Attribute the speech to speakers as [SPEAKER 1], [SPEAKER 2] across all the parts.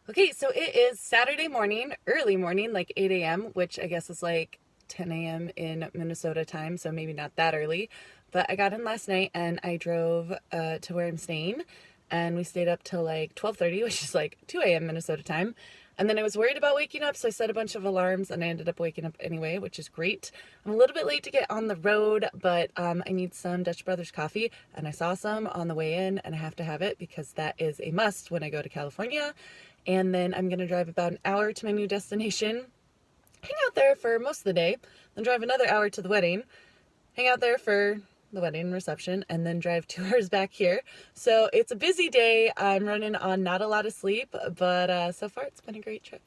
[SPEAKER 1] Okay, so it is Saturday morning, early morning, like 8 a.m., which I guess is like 10 a.m. in Minnesota time, so maybe not that early. But I got in last night and I drove to where I'm staying, and we stayed up till like 12:30, which is like 2 a.m. Minnesota time. And then I was worried about waking up, so I set a bunch of alarms and I ended up waking up anyway, which is great. I'm a little bit late to get on the road, but I need some Dutch Brothers coffee, and I saw some on the way in, and I have to have it because that is a must when I go to California. And then I'm going to drive about an hour to my new destination, hang out there for most of the day, then drive another hour to the wedding, hang out there for the wedding reception, and then drive 2 hours back here. So it's a busy day. I'm running on not a lot of sleep, but so far it's been a great trip.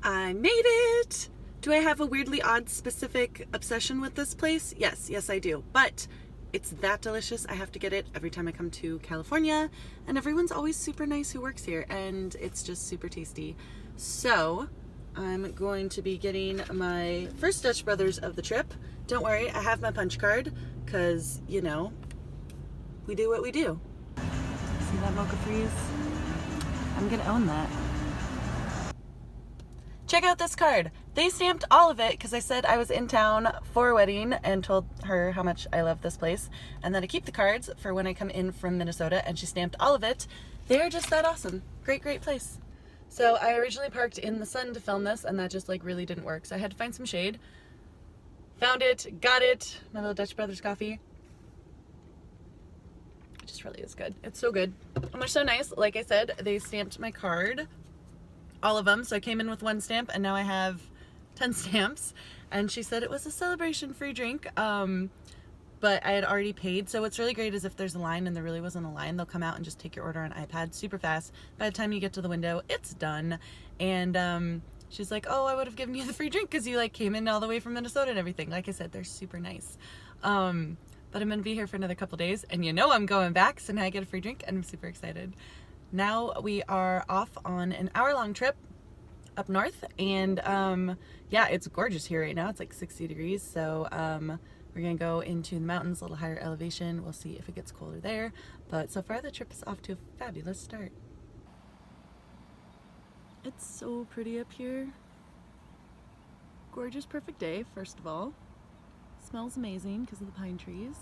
[SPEAKER 1] I made it! Do I have a weirdly odd specific obsession with this place? Yes, I do. But it's that delicious. I have to get it every time I come to California, and everyone's always super nice who works here, and it's just super tasty. So I'm going to be getting my first Dutch Brothers of the trip. Don't worry, I have my punch card, because, you know, we do what we do. See that mocha freeze? I'm gonna own that. Check out this card. They stamped all of it because I said I was in town for a wedding and told her how much I love this place, and then I keep the cards for when I come in from Minnesota, and she stamped all of it. They're just that awesome. Great place. So I originally parked in the sun to film this, and that just like really didn't work. So I had to find some shade. Found it, got it, my little Dutch Brothers coffee. It just really is good. It's so good. And they're so nice. Like I said, they stamped my card, all of them. So I came in with one stamp, and now I have 10 stamps. And she said it was a celebration free drink, but I had already paid. So what's really great is if there's a line and there really wasn't a line, they'll come out and just take your order on iPad super fast. By the time you get to the window, it's done. And she's like, oh, I would have given you the free drink because you like came in all the way from Minnesota and everything. Like I said, they're super nice. But I'm gonna be here for another couple days, and you know I'm going back, so now I get a free drink, and I'm super excited. Now we are off on an hour-long trip up north, and yeah, it's gorgeous here right now. It's like 60 degrees, so we're gonna go into the mountains, a little higher elevation. We'll see if it gets colder there, but so far the trip is off to a fabulous start. It's so pretty up here. Gorgeous, perfect day, first of all. Smells amazing because of the pine trees.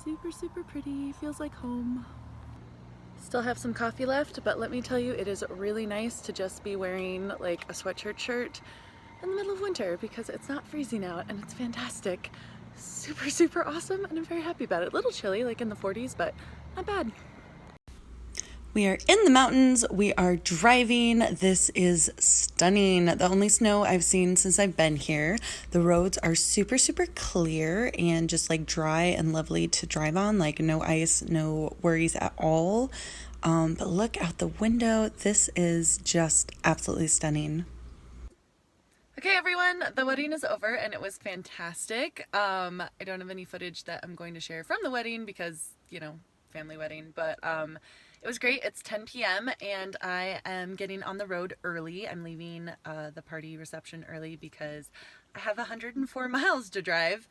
[SPEAKER 1] Super pretty, feels like home. Still have some coffee left, but let me tell you, it is really nice to just be wearing like a sweatshirt shirt in the middle of winter because it's not freezing out, and it's fantastic. Super awesome, and I'm very happy about it. A little chilly, like in the 40s, but not bad. We are in the mountains. We are driving. This is stunning. The only snow I've seen since I've been here. The roads are super clear and just like dry and lovely to drive on. Like no ice, no worries at all. But look out the window. This is just absolutely stunning. Okay, everyone, the wedding is over and it was fantastic. I don't have any footage that I'm going to share from the wedding because, you know, family wedding, but it was great. It's 10 p.m. and I am getting on the road early. I'm leaving the party reception early because I have 104 miles to drive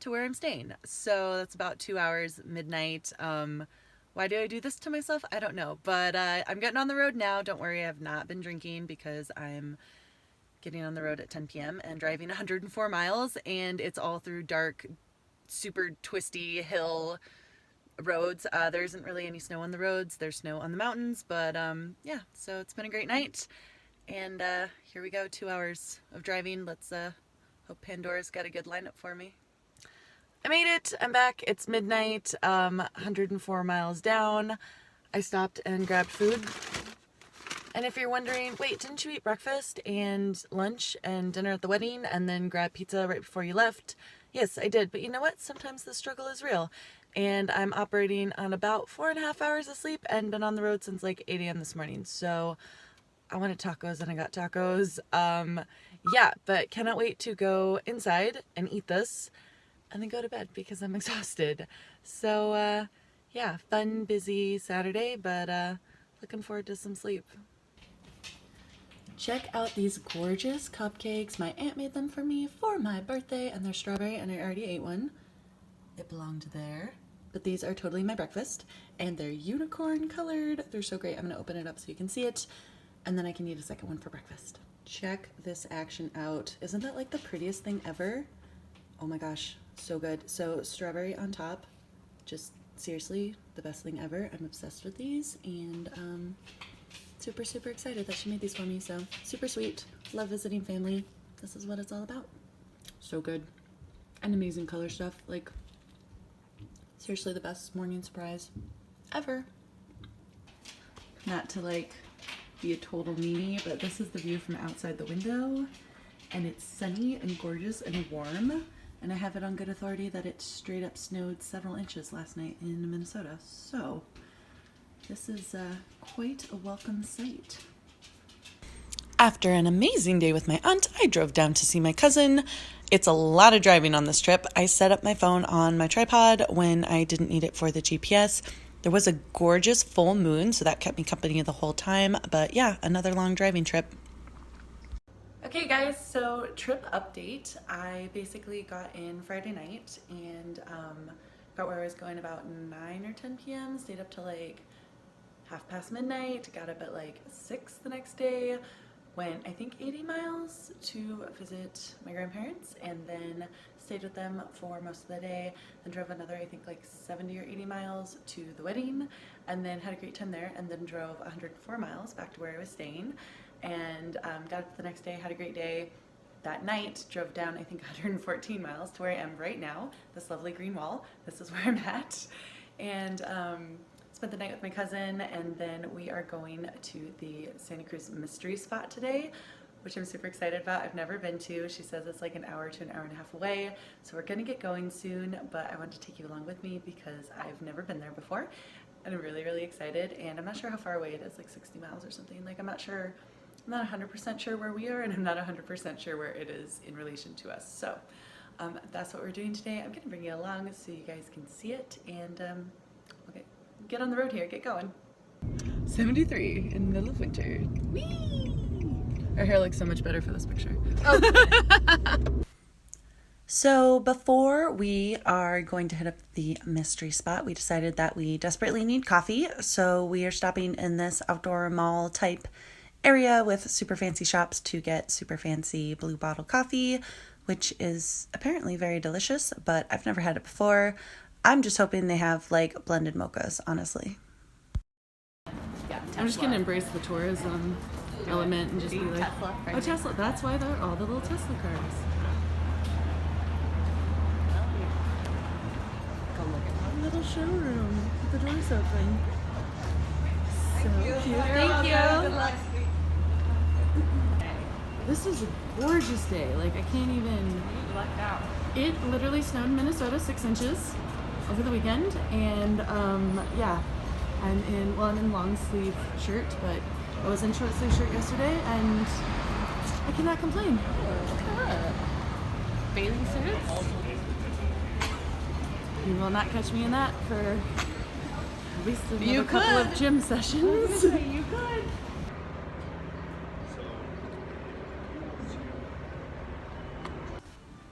[SPEAKER 1] to where I'm staying. So that's about 2 hours, midnight. Why do I do this to myself? I don't know, but I'm getting on the road now. Don't worry, I've not been drinking because I'm getting on the road at 10 p.m. and driving 104 miles, and it's all through dark, super twisty hill roads. There isn't really any snow on the roads. There's snow on the mountains, but yeah, so it's been a great night, and here we go, 2 hours of driving. Let's hope Pandora's got a good lineup for me. I made it. I'm back. It's midnight, 104 miles down. I stopped and grabbed food. And if you're wondering, wait, didn't you eat breakfast and lunch and dinner at the wedding and then grab pizza right before you left? Yes, I did. But you know what? Sometimes the struggle is real. And I'm operating on about 4.5 hours of sleep and been on the road since like 8 a.m. this morning. So I wanted tacos and I got tacos. Yeah, but cannot wait to go inside and eat this and then go to bed because I'm exhausted. So yeah, fun, busy Saturday, but looking forward to some sleep. Check out these gorgeous cupcakes. My aunt made them for me for my birthday, and they're strawberry, and I already ate one. It belonged there. but these are totally my breakfast, and they're unicorn colored. They're so great. I'm gonna open it up so you can see it, and then I can eat a second one for breakfast. Check this action out. Isn't that like the prettiest thing ever? Oh my gosh, so good. So strawberry on top, just seriously the best thing ever. I'm obsessed with these, and super, super excited that she made these for me. So super sweet. Love visiting family. This is what it's all about. So good. And amazing color stuff. Like, seriously the best morning surprise ever. Not to like be a total meanie, but this is the view from outside the window, and it's sunny and gorgeous and warm, and I have it on good authority that it straight up snowed several inches last night in Minnesota, so this is quite a welcome sight. After an amazing day with my aunt, I drove down to see my cousin. It's a lot of driving on this trip. I set up my phone on my tripod when I didn't need it for the GPS. There was a gorgeous full moon, so that kept me company the whole time. But yeah, another long driving trip. Okay guys, so trip update. I basically got in Friday night and got where I was going about 9 or 10 p.m. Stayed up till like 1:30 midnight. Got up at like 6 the next day. Went, I think, 80 miles to visit my grandparents, and then stayed with them for most of the day, then drove another, I think, like 70 or 80 miles to the wedding, and then had a great time there, and then drove 104 miles back to where I was staying, and got up the next day, had a great day. That night, drove down, I think, 114 miles to where I am right now, this lovely green wall. This is where I'm at, and spent the night with my cousin, and then we are going to the Santa Cruz Mystery Spot today, which I'm super excited about. I've never been to. She says it's like an hour to an hour and a half away, so we're gonna get going soon, but I want to take you along with me because I've never been there before, and I'm really, really excited, and I'm not sure how far away it is, like 60 miles or something. Like, I'm not 100% sure where we are, and I'm not 100% sure where it is in relation to us. So that's what we're doing today. I'm gonna bring you along so you guys can see it, and okay. Get on the road here, get going. 73 in the middle of winter. Whee! Our hair looks so much better for this picture. Oh. So before we are going to hit up the mystery spot, we decided that we desperately need coffee. So we are stopping in this outdoor mall type area with super fancy shops to get super fancy Blue Bottle coffee, which is apparently very delicious, but I've never had it before. I'm just hoping they have like blended mochas, honestly. Yeah, I'm just gonna embrace the tourism element and just be like, Tesla, oh, Tesla. That's why they're all the little Tesla cars. Go look at the little showroom with the doors open. So cute. Thank you. Good luck. This is a gorgeous day. Like, I can't even. It literally snowed in Minnesota 6 inches over the weekend, and yeah, I'm in long sleeve shirt, but I was in short sleeve shirt yesterday, and I cannot complain. Bathing suits? You will not catch me in that for at least another couple of gym sessions. You could.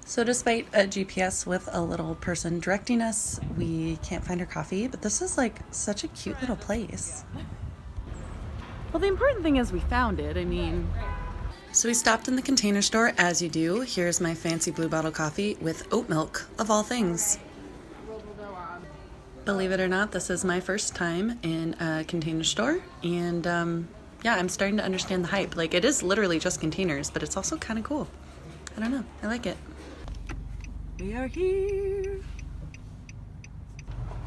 [SPEAKER 1] So despite a GPS with a little person directing us, we can't find our coffee, but this is like such a cute little place. Well, the important thing is we found it, I mean. So we stopped in the Container Store, as you do. Here's my fancy Blue Bottle coffee with oat milk, of all things. Believe it or not, this is my first time in a Container Store, and yeah, I'm starting to understand the hype. Like, it is literally just containers, but it's also kind of cool. I don't know, I like it. We are here.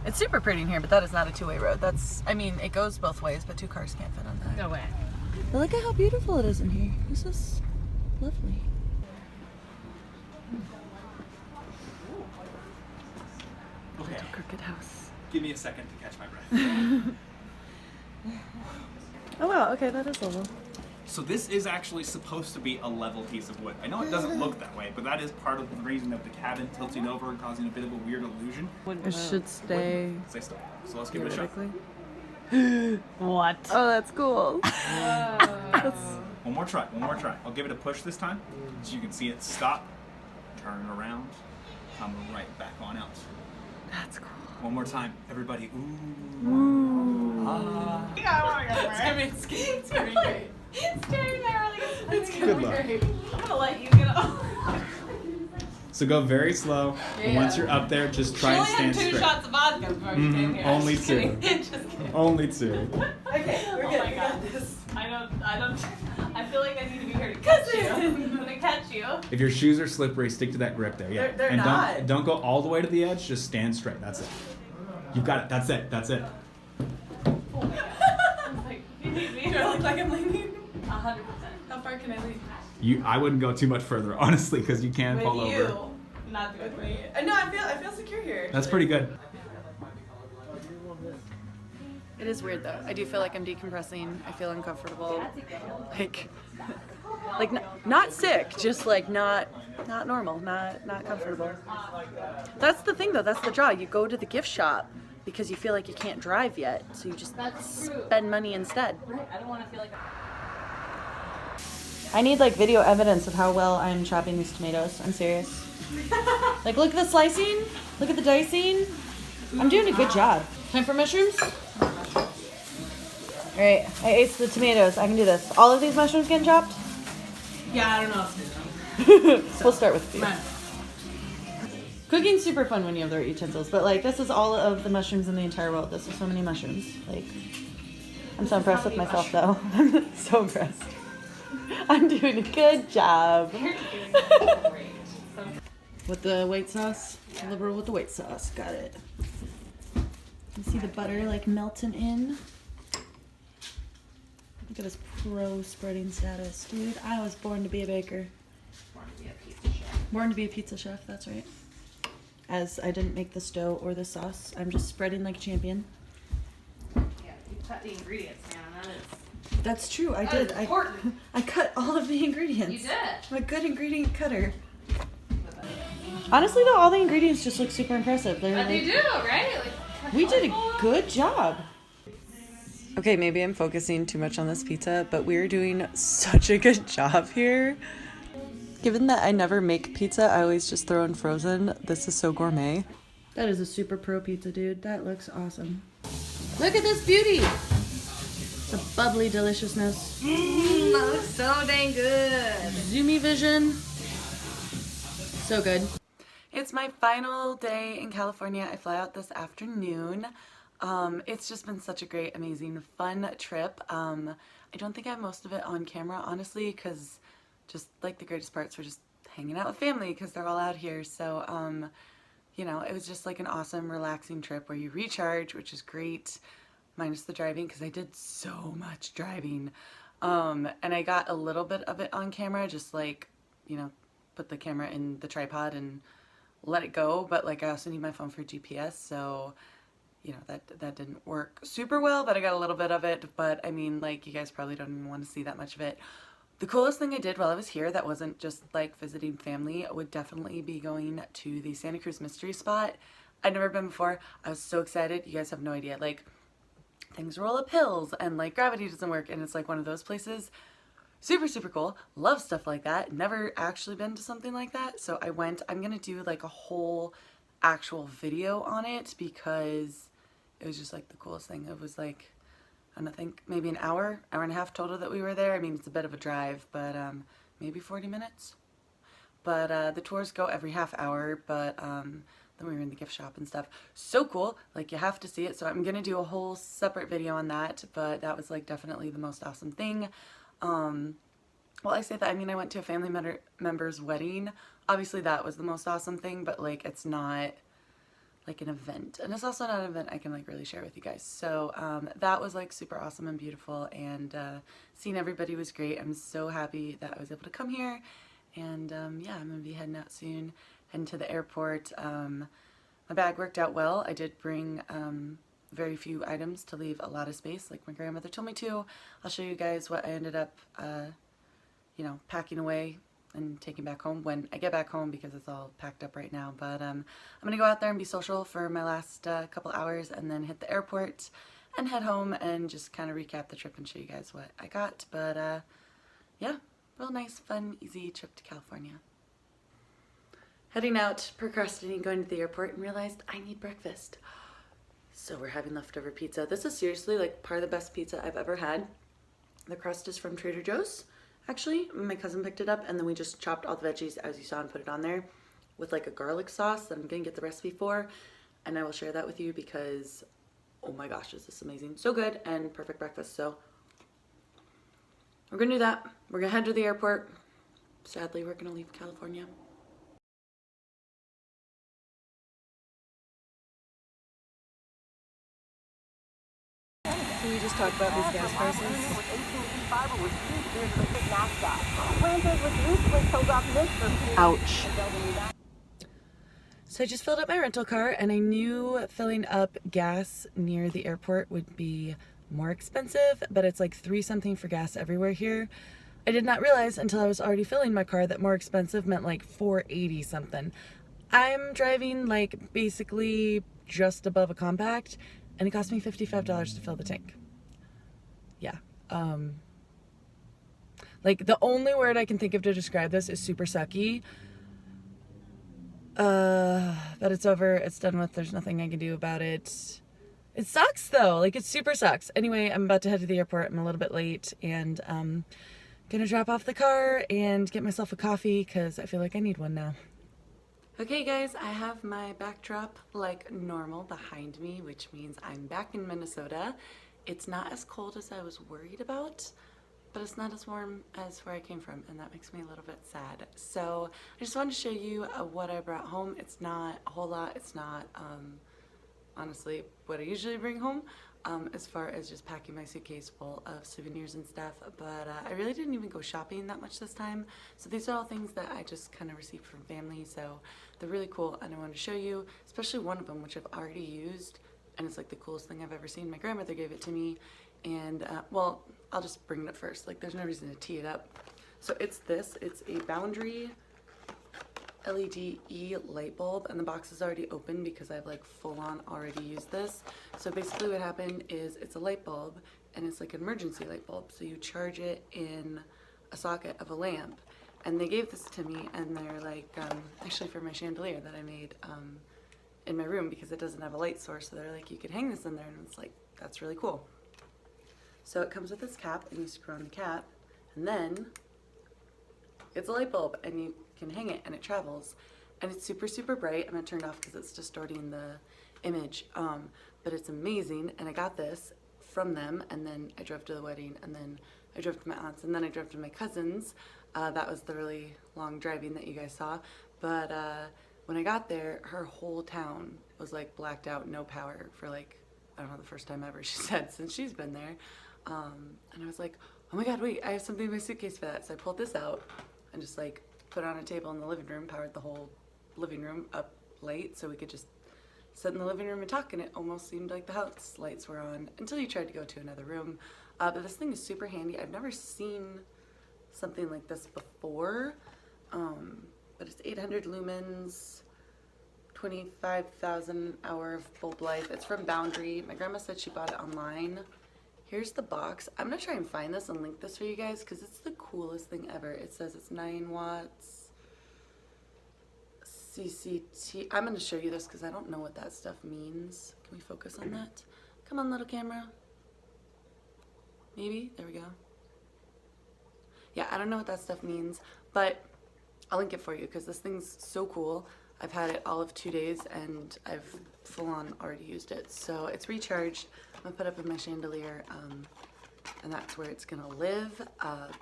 [SPEAKER 1] It's super pretty in here, but that is not a two-way road. I mean, it goes both ways, but 2 cars can't fit on that. No way. But look at how beautiful it is in here. This is lovely. Okay. Little crooked house.
[SPEAKER 2] Give me a second to catch my breath.
[SPEAKER 1] Oh wow, okay, that is level.
[SPEAKER 2] So this is actually supposed to be a level piece of wood. I know it doesn't look that way, but that is part of the reason of the cabin tilting over and causing a bit of a weird illusion.
[SPEAKER 1] It should stay.
[SPEAKER 2] Stay still. So let's give it a shot.
[SPEAKER 3] What?
[SPEAKER 1] Oh, that's cool.
[SPEAKER 2] One more try. I'll give it a push this time, so you can see it stop, turn around, come right back on out.
[SPEAKER 1] That's cool.
[SPEAKER 2] One more time, everybody. Ooh. Ah.
[SPEAKER 1] It's gonna be great. It's gonna be great.
[SPEAKER 3] Staring there like
[SPEAKER 1] It's
[SPEAKER 3] it's
[SPEAKER 1] gonna
[SPEAKER 2] Good
[SPEAKER 1] be
[SPEAKER 2] luck.
[SPEAKER 1] great.
[SPEAKER 3] I'm gonna let you get off.
[SPEAKER 2] So go very slow. And once
[SPEAKER 1] Yeah.
[SPEAKER 2] you're up there, just
[SPEAKER 3] She
[SPEAKER 2] try and
[SPEAKER 3] only had
[SPEAKER 2] stand
[SPEAKER 3] 2
[SPEAKER 2] straight.
[SPEAKER 3] shots of vodka before she came here.
[SPEAKER 2] Only
[SPEAKER 3] Just
[SPEAKER 2] two.
[SPEAKER 3] kidding. Just kidding.
[SPEAKER 2] Only 2.
[SPEAKER 1] Okay, we're
[SPEAKER 3] Oh
[SPEAKER 1] good.
[SPEAKER 3] my
[SPEAKER 1] We
[SPEAKER 3] god.
[SPEAKER 1] got this.
[SPEAKER 3] I feel like I need to be here to catch you. I'm gonna catch you.
[SPEAKER 2] If your shoes are slippery, stick to that grip there. Yeah.
[SPEAKER 1] They're
[SPEAKER 2] and
[SPEAKER 1] not.
[SPEAKER 2] don't go all the way to the edge. Just stand straight. That's it. You've got it. That's it. That's it.
[SPEAKER 3] Oh my god. I was like, you need me.
[SPEAKER 1] Do I look like I'm leaning?
[SPEAKER 3] 100%.
[SPEAKER 1] How far can I lean?
[SPEAKER 2] I wouldn't go too much further, honestly, because you can
[SPEAKER 3] With
[SPEAKER 2] fall
[SPEAKER 3] you,
[SPEAKER 2] over.
[SPEAKER 3] not with me.
[SPEAKER 1] No, I feel secure here.
[SPEAKER 2] That's pretty good.
[SPEAKER 1] It is weird though. I do feel like I'm decompressing. I feel uncomfortable. Like not sick, just like not normal, not comfortable. That's the thing though. That's the draw. You go to the gift shop because you feel like you can't drive yet, so you just spend money instead.
[SPEAKER 3] I don't want to feel like
[SPEAKER 1] I need like video evidence of how well I'm chopping these tomatoes. I'm serious. Like look at the slicing, look at the dicing. I'm doing a good job. Time for mushrooms? Alright, I aced the tomatoes. I can do this. All of these mushrooms getting chopped?
[SPEAKER 3] yeah, I don't know.
[SPEAKER 1] We'll start with a few. Cooking's super fun when you have the right utensils, but like this is all of the mushrooms in the entire world. This is so many mushrooms. Like I'm so impressed with myself though. I'm so impressed. I'm doing a good job. With the white sauce, liberal with the white sauce. Got it. You see the butter like melting in. Look at his pro spreading status, dude. I was born to be a baker. Born to be a pizza chef, that's right. As I didn't make the dough or the sauce, I'm just spreading like a champion.
[SPEAKER 3] Yeah, you cut the ingredients, man. That is.
[SPEAKER 1] That's true, I
[SPEAKER 3] That
[SPEAKER 1] did.
[SPEAKER 3] is important.
[SPEAKER 1] I cut all of the ingredients.
[SPEAKER 3] You did.
[SPEAKER 1] I'm a good ingredient cutter. Honestly though, all the ingredients just look super impressive. They're
[SPEAKER 3] They
[SPEAKER 1] like,
[SPEAKER 3] do, right? Like,
[SPEAKER 1] we did a good job. Okay, maybe I'm focusing too much on this pizza, but we're doing such a good job here. Given that I never make pizza, I always just throw in frozen. This is so gourmet. That is a super pro pizza, dude. That looks awesome. Look at this beauty. The bubbly deliciousness.
[SPEAKER 3] that looks so dang good.
[SPEAKER 1] Zoomy vision. So good. It's my final day in California. I fly out this afternoon. It's just been such a great, amazing, fun trip. I don't think I have most of it on camera, honestly, because just like the greatest parts were just hanging out with family because they're all out here. So, you know, it was just like an awesome, relaxing trip where you recharge, which is great, minus the driving because I did so much driving. And I got a little bit of it on camera, just like, you know, put the camera in the tripod and let it go. But like I also need my phone for GPS, so you know, that didn't work super well, but I got a little bit of it. But I mean, like, you guys probably don't even want to see that much of it. The coolest thing I did while I was here that wasn't just like visiting family would definitely be going to the Santa Cruz Mystery Spot. I'd never been before. I was so excited. You guys have no idea. Like, things roll up hills and like gravity doesn't work, and it's like one of those places. Super, super cool. Love stuff like that. Never actually been to something like that. So I went. I'm gonna do like a whole actual video on it because it was just like the coolest thing. It was like, I don't think maybe an hour and a half total that we were there. I mean, it's a bit of a drive, but maybe 40 minutes. But the tours go every half hour, but then we were in the gift shop and stuff. So cool. Like, you have to see it. So I'm gonna do a whole separate video on that, but that was like definitely the most awesome thing. Well, I say that, I mean, I went to a family member's wedding. Obviously that was the most awesome thing, but like, it's not like an event, and it's also not an event I can like really share with you guys. So that was like super awesome and beautiful, and seeing everybody was great. I'm so happy that I was able to come here, and yeah, I'm gonna be heading out soon, heading to the airport. My bag worked out well. I did bring very few items to leave a lot of space, like my grandmother told me to. I'll show you guys what I ended up you know, packing away and taking back home when I get back home, because it's all packed up right now. But I'm gonna go out there and be social for my last couple hours, and then hit the airport and head home and just kind of recap the trip and show you guys what I got. But yeah, real nice, fun, easy trip to California. Heading out, procrastinating going to the airport, and realized I need breakfast. So we're having leftover pizza. This is seriously like part of the best pizza I've ever had. The crust is from Trader Joe's. Actually, my cousin picked it up and then we just chopped all the veggies as you saw and put it on there with like a garlic sauce that I'm gonna get the recipe for. And I will share that with you because, oh my gosh, is this amazing. So good and perfect breakfast. So we're gonna do that. We're gonna head to the airport. Sadly, we're gonna leave California. So we just talked about these gas prices. Ouch. So I just filled up my rental car and I knew filling up gas near the airport would be more expensive, but it's like $3 something for gas everywhere here. I did not realize until I was already filling my car that more expensive meant like $4.80 something. I'm driving like basically just above a compact and it cost me $55 to fill the tank. Yeah. Like the only word I can think of to describe this is super sucky. But it's over, it's done with, there's nothing I can do about it. It sucks though, like it super sucks. Anyway, I'm about to head to the airport. I'm a little bit late and gonna drop off the car and get myself a coffee because I feel like I need one now. Okay guys, I have my backdrop like normal behind me, which means I'm back in Minnesota. It's not as cold as I was worried about, but it's not as warm as where I came from, and that makes me a little bit sad. So I just wanted to show you what I brought home. It's not a whole lot. It's not honestly what I usually bring home as far as just packing my suitcase full of souvenirs and stuff, but I really didn't even go shopping that much this time. So these are all things that I just kind of received from family, so they're really cool and I wanted to show you, especially one of them which I've already used and it's like the coolest thing I've ever seen. My grandmother gave it to me and well, I'll just bring it up first. Like there's no reason to tee it up. So it's this, it's a Boundary LED light bulb and the box is already open because I've like full on already used this. So basically what happened is it's a light bulb and it's like an emergency light bulb. So you charge it in a socket of a lamp and they gave this to me and they're like, actually for my chandelier that I made in my room because it doesn't have a light source. So they're like, you could hang this in there and it's like, that's really cool. So it comes with this cap and you screw on the cap and then it's a light bulb and you can hang it and it travels and it's super super bright. I'm gonna turn it off because it's distorting the image, but it's amazing. And I got this from them and then I drove to the wedding and then I drove to my aunt's and then I drove to my cousin's. That was the really long driving that you guys saw, but when I got there her whole town was like blacked out, no power for like, I don't know, the first time ever, she said, since she's been there. And I was like, oh my god, wait, I have something in my suitcase for that. So I pulled this out and just like put it on a table in the living room, powered the whole living room up late so we could just sit in the living room and talk, and it almost seemed like the house lights were on until you tried to go to another room. But this thing is super handy. I've never seen something like this before, but it's 800 lumens, 25,000 hour of bulb life. It's from Boundary. My grandma said she bought it online. Here's the box. I'm gonna try and find this and link this for you guys because it's the coolest thing ever. It says it's 9 watts CCT. I'm gonna show you this because I don't know what that stuff means. Can we focus on that? Come on, little camera. Maybe, there we go. Yeah, I don't know what that stuff means, but I'll link it for you because this thing's so cool. I've had it all of 2 days and I've full on already used it. So it's recharged. I'm gonna put up in my chandelier and that's where it's gonna live,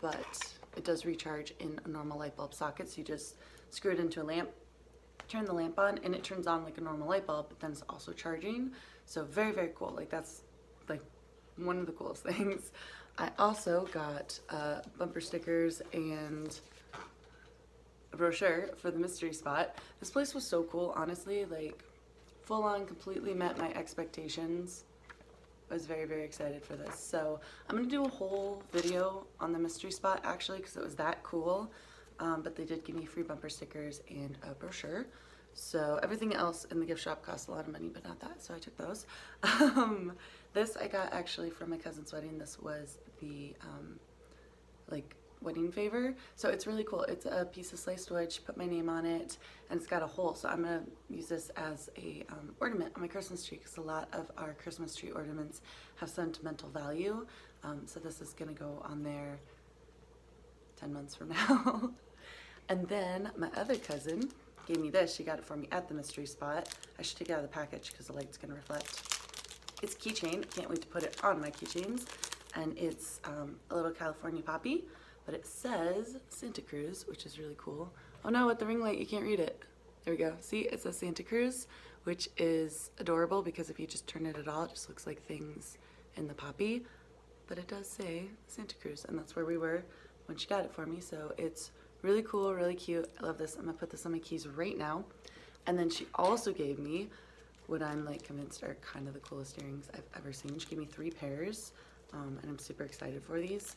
[SPEAKER 1] but it does recharge in a normal light bulb socket. So you just screw it into a lamp, turn the lamp on, and it turns on like a normal light bulb, but then it's also charging. So very, very cool. Like that's like one of the coolest things. I also got bumper stickers and a brochure for the mystery spot. This place was so cool, honestly, like full on completely met my expectations. I was very, very excited for this. So I'm gonna do a whole video on the mystery spot actually because it was that cool. But they did give me free bumper stickers and a brochure. So everything else in the gift shop cost a lot of money, but not that, so I took those. This I got actually from my cousin's wedding. This was the like wedding favor. So it's really cool. It's a piece of sliced wood. She put my name on it, and it's got a hole. So I'm gonna use this as a ornament on my Christmas tree, because a lot of our Christmas tree ornaments have sentimental value. So this is gonna go on there 10 months from now. And then my other cousin gave me this. She got it for me at the mystery spot. I should take it out of the package because the light's gonna reflect. It's a keychain. Can't wait to put it on my keychains. And it's a little California poppy, but it says Santa Cruz, which is really cool. Oh no, with the ring light you can't read it. There we go. See, it says Santa Cruz, which is adorable because if you just turn it at all, it just looks like things in the poppy. But it does say Santa Cruz, and that's where we were when she got it for me. So it's really cool, really cute. I love this. I'm gonna put this on my keys right now. And then she also gave me what I'm like convinced are kind of the coolest earrings I've ever seen. She gave me 3 pairs, and I'm super excited for these.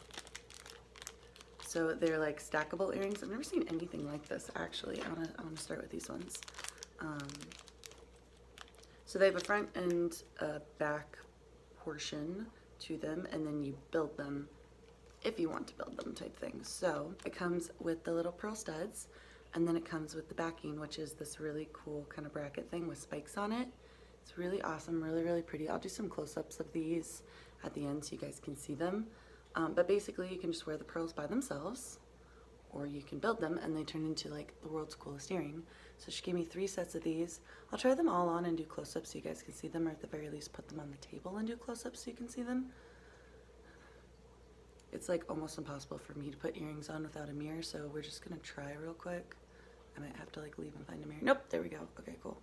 [SPEAKER 1] So they're like stackable earrings. I've never seen anything like this actually. I wanna start with these ones. So they have a front and a back portion to them, and then you build them if you want to build them type thing. So it comes with the little pearl studs, and then it comes with the backing, which is this really cool kind of bracket thing with spikes on it. It's really awesome, really, really pretty. I'll do some close-ups of these at the end so you guys can see them. But basically you can just wear the pearls by themselves, or you can build them and they turn into like the world's coolest earring. So she gave me 3 sets of these. I'll try them all on and do close-ups so you guys can see them, or at the very least put them on the table and do close-ups so you can see them. It's like almost impossible for me to put earrings on without a mirror, so we're just gonna try real quick. I might have to like leave and find a mirror. Nope, there we go. Okay, cool.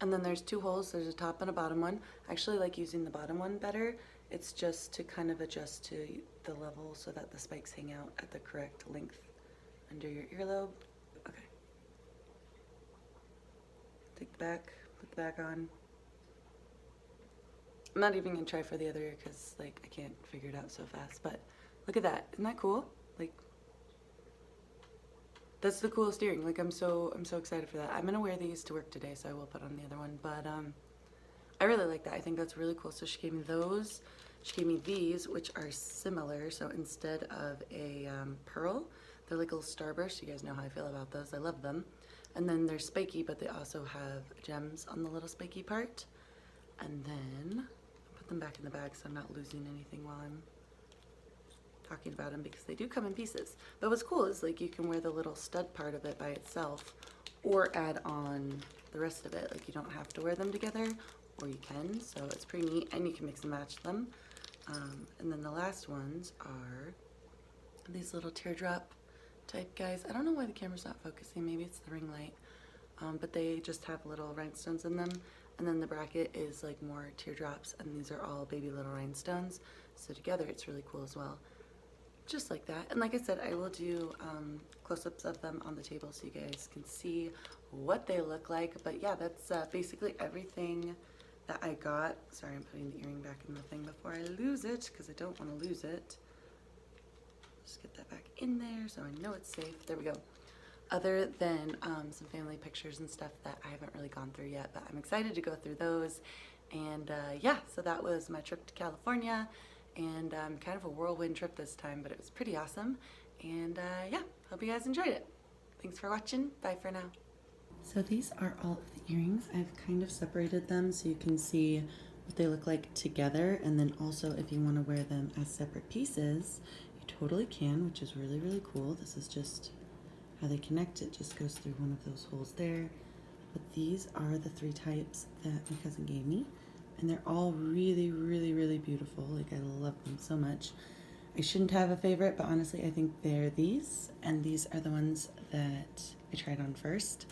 [SPEAKER 1] And then there's 2 holes. There's a top and a bottom one. I actually like using the bottom one better. It's just to kind of adjust to the level so that the spikes hang out at the correct length under your earlobe. Okay. Take the back, put the back on. I'm not even gonna try for the other ear because like I can't figure it out so fast, but look at that. Isn't that cool? Like, that's the coolest earring. Like I'm so excited for that. I'm gonna wear these to work today, so I will put on the other one, but I really like that. I think that's really cool. So she gave me those. She gave me these, which are similar. So instead of a pearl, they're like a little starburst. You guys know how I feel about those. I love them. And then they're spiky, but they also have gems on the little spiky part. And then I'll put them back in the bag so I'm not losing anything while I'm talking about them, because they do come in pieces. But what's cool is like you can wear the little stud part of it by itself or add on the rest of it. Like you don't have to wear them together, or you can. So it's pretty neat, and you can mix and match them. And then the last ones are these little teardrop type guys. I don't know why the camera's not focusing. Maybe it's the ring light. But they just have little rhinestones in them. And then the bracket is like more teardrops, and these are all baby little rhinestones. So together it's really cool as well. Just like that. And like I said, I will do close-ups of them on the table so you guys can see what they look like. But yeah, that's basically everything that I got. Sorry, I'm putting the earring back in the thing before I lose it, because I don't want to lose it. Just get that back in there so I know it's safe. There we go. Other than some family pictures and stuff that I haven't really gone through yet, but I'm excited to go through those. And yeah, so that was my trip to California, and kind of a whirlwind trip this time, but it was pretty awesome. And yeah, hope you guys enjoyed it. Thanks for watching. Bye for now. So these are all of the earrings. I've kind of separated them so you can see what they look like together, and then also if you want to wear them as separate pieces, you totally can, which is really, really cool. This is just how they connect. It just goes through one of those holes there. But these are the 3 types that my cousin gave me, and they're all really, really, really beautiful. Like, I love them so much. I shouldn't have a favorite, but honestly I think they're these, and these are the ones that I tried on first.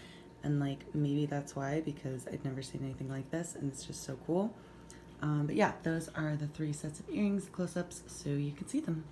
[SPEAKER 1] And like, maybe that's why, because I'd never seen anything like this, and it's just so cool. But yeah, those are the 3 sets of earrings, close-ups, so you can see them.